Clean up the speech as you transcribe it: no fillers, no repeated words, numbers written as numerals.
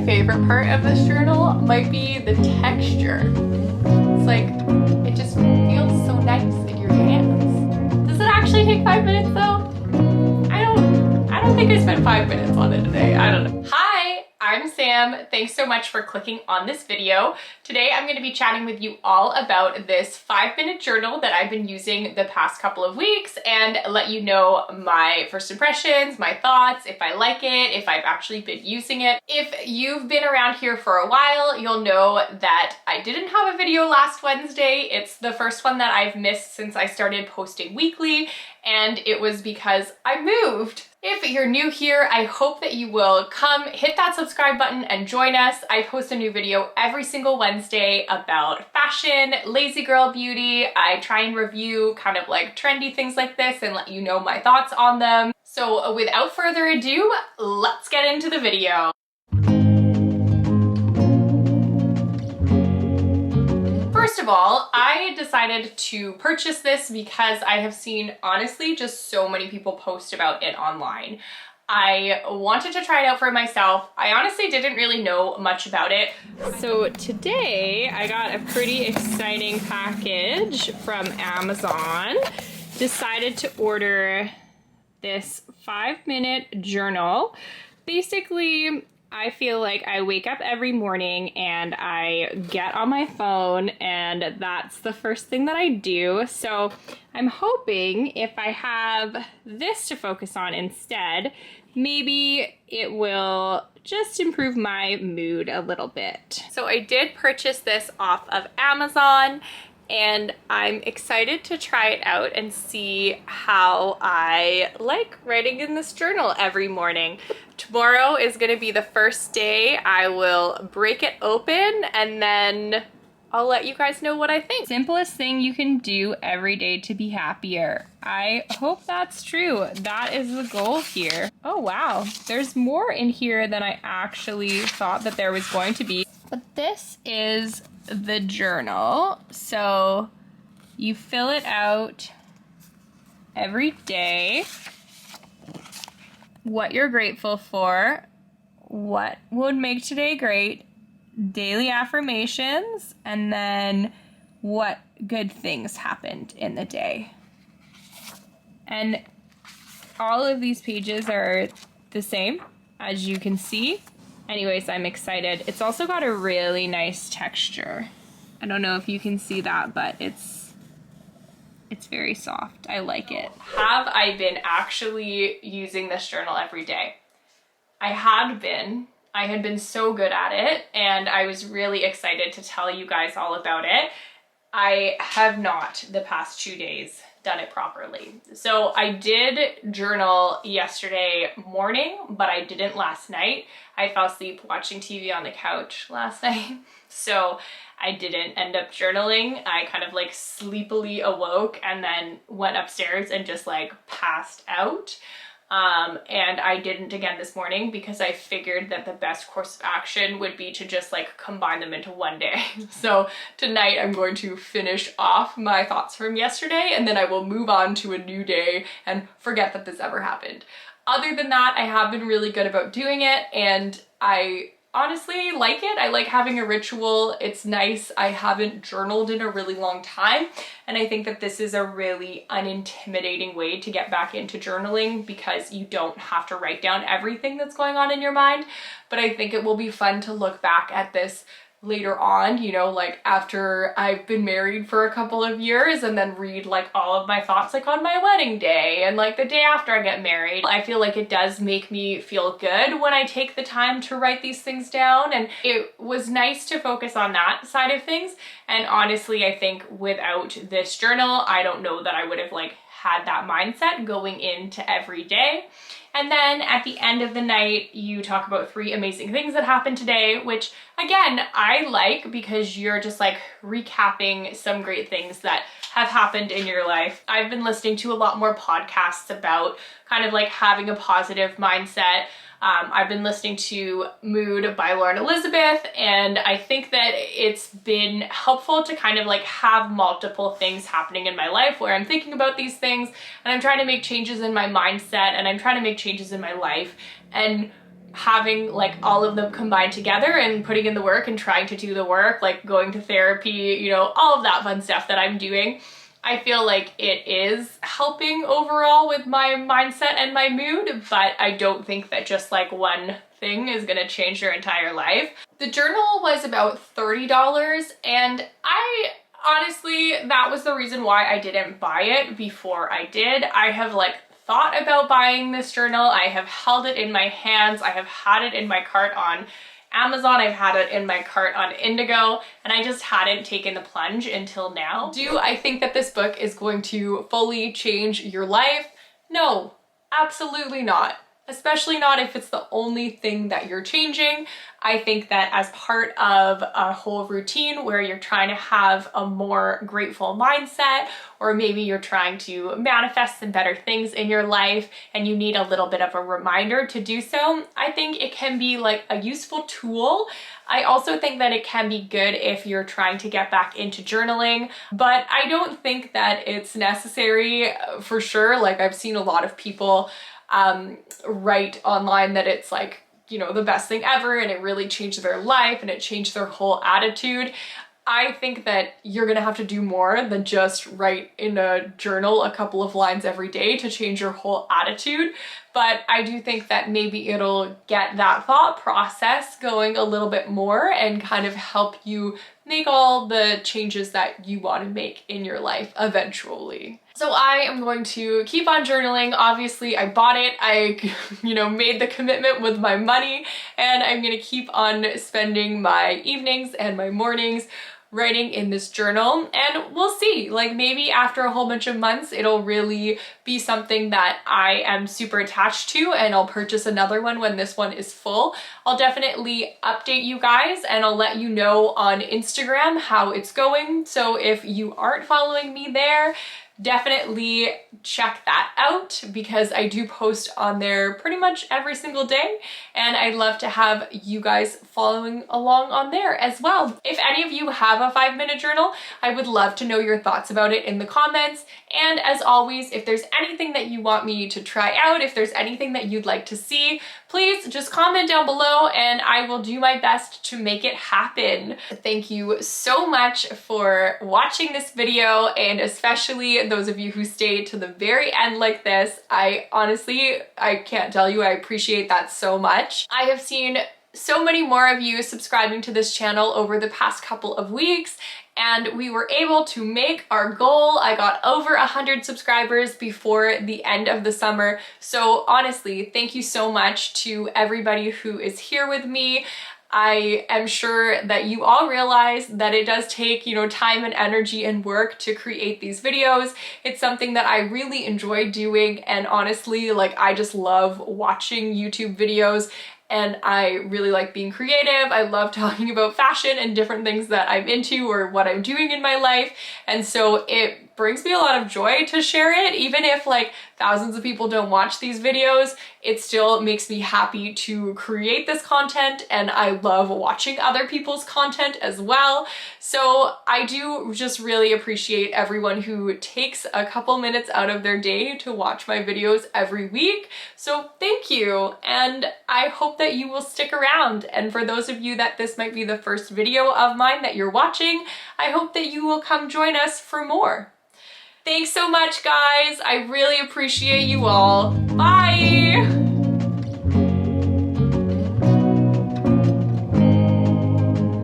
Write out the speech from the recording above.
my favorite part of this journal might be the texture. It's like, it just feels so nice in your hands. Does it actually take 5 minutes though? I don't think I spent 5 minutes on it today. I don't know. Hi, I'm Sam. Thanks so much for clicking on this video. Today I'm going to be chatting with you all about this 5-minute journal that I've been using the past couple of weeks and let you know my first impressions, my thoughts, if I like it, if I've actually been using it. If you've been around here for a while, you'll know that I didn't have a video last Wednesday. It's the first one that I've missed since I started posting weekly, and it was because I moved. If you're new here, I hope that you will come hit that subscribe button and join us. I post a new video every single Wednesday about fashion, lazy girl beauty. I try and review kind of like trendy things like this and let you know my thoughts on them. So without further ado, let's get into the video. First of all, I decided to purchase this because I have seen, honestly, just so many people post about it online. I wanted to try it out for myself. I honestly didn't really know much about it. So today I got a pretty exciting package from Amazon. Decided to order this 5-minute journal. Basically, I feel like I wake up every morning and I get on my phone and that's the first thing that I do. So I'm hoping if I have this to focus on instead, maybe it will just improve my mood a little bit. So I did purchase this off of Amazon and I'm excited to try it out and see how I like writing in this journal every morning. Tomorrow is gonna be the first day I will break it open and then I'll let you guys know what I think. Simplest thing you can do every day to be happier. I hope that's true. That is the goal here. Oh wow, there's more in here than I actually thought that there was going to be. But this is the journal. So you fill it out every day. What you're grateful for, what would make today great, daily affirmations, and then what good things happened in the day. And all of these pages are the same, as you can see. Anyways, I'm excited. It's also got a really nice texture. I don't know if you can see that, but it's very soft. I like it. Have I been actually using this journal every day? I had been so good at it and I was really excited to tell you guys all about it. I have not the past 2 days done it properly. So I did journal yesterday morning, but I didn't last night. I fell asleep watching TV on the couch last night. So I didn't end up journaling. I kind of like sleepily awoke and then went upstairs and just like passed out. And I didn't again this morning because I figured that the best course of action would be to just like combine them into one day. So tonight I'm going to finish off my thoughts from yesterday and then I will move on to a new day and forget that this ever happened. Other than that, I have been really good about doing it and I honestly like it. I like having a ritual. It's nice. I haven't journaled in a really long time and I think that this is a really unintimidating way to get back into journaling because you don't have to write down everything that's going on in your mind. But I think it will be fun to look back at this later on, you know, like after I've been married for a couple of years and then read like all of my thoughts like on my wedding day and like the day after I get married. I feel like it does make me feel good when I take the time to write these things down, and it was nice to focus on that side of things. And honestly, I think without this journal, I don't know that I would have like had that mindset going into every day. And then at the end of the night, you talk about 3 amazing things that happened today, which again, I like because you're just like recapping some great things that have happened in your life. I've been listening to a lot more podcasts about kind of like having a positive mindset. I've been listening to Mood by Lauren Elizabeth, and I think that it's been helpful to kind of like have multiple things happening in my life where I'm thinking about these things and I'm trying to make changes in my mindset and I'm trying to make changes in my life. And having like all of them combined together and putting in the work and trying to do the work, like going to therapy, you know, all of that fun stuff that I'm doing, I feel like it is helping overall with my mindset and my mood, but I don't think that just like one thing is gonna change your entire life. The journal was about $30, and I honestly, that was the reason why I didn't buy it before I did. I have like thought about buying this journal. I have held it in my hands. I have had it in my cart on Amazon. I've had it in my cart on Indigo, and I just hadn't taken the plunge until now. Do I think that this book is going to fully change your life? No, absolutely not. Especially not if it's the only thing that you're changing. I think that as part of a whole routine where you're trying to have a more grateful mindset, or maybe you're trying to manifest some better things in your life and you need a little bit of a reminder to do so, I think it can be like a useful tool. I also think that it can be good if you're trying to get back into journaling, but I don't think that it's necessary for sure. Like, I've seen a lot of people write online that it's like, you know, the best thing ever and it really changed their life and it changed their whole attitude. I think that you're gonna have to do more than just write in a journal a couple of lines every day to change your whole attitude. But I do think that maybe it'll get that thought process going a little bit more and kind of help you make all the changes that you want to make in your life eventually. So I am going to keep on journaling. Obviously, I bought it. I, you know, made the commitment with my money, and I'm gonna keep on spending my evenings and my mornings writing in this journal, and we'll see. Like, maybe after a whole bunch of months, it'll really be something that I am super attached to, and I'll purchase another one when this one is full. I'll definitely update you guys, and I'll let you know on Instagram how it's going. So if you aren't following me there, definitely check that out, because I do post on there pretty much every single day, and I'd love to have you guys following along on there as well. If any of you have a 5-minute journal, I would love to know your thoughts about it in the comments. And as always, if there's anything that you want me to try out, if there's anything that you'd like to see, please just comment down below and I will do my best to make it happen. Thank you so much for watching this video, and especially those of you who stayed to the very end like this. I can't tell you, I appreciate that so much. I have seen so many more of you subscribing to this channel over the past couple of weeks, and we were able to make our goal. I got over 100 subscribers before the end of the summer. So honestly, thank you so much to everybody who is here with me. I am sure that you all realize that it does take, you know, time and energy and work to create these videos. It's something that I really enjoy doing, and honestly, like, I just love watching YouTube videos, and I really like being creative. I love talking about fashion and different things that I'm into or what I'm doing in my life, and so it brings me a lot of joy to share it. Even if like thousands of people don't watch these videos, it still makes me happy to create this content, and I love watching other people's content as well. So I do just really appreciate everyone who takes a couple minutes out of their day to watch my videos every week. So thank you, and I hope that you will stick around. And for those of you that this might be the first video of mine that you're watching, I hope that you will come join us for more. Thanks so much, guys. I really appreciate you all. Bye!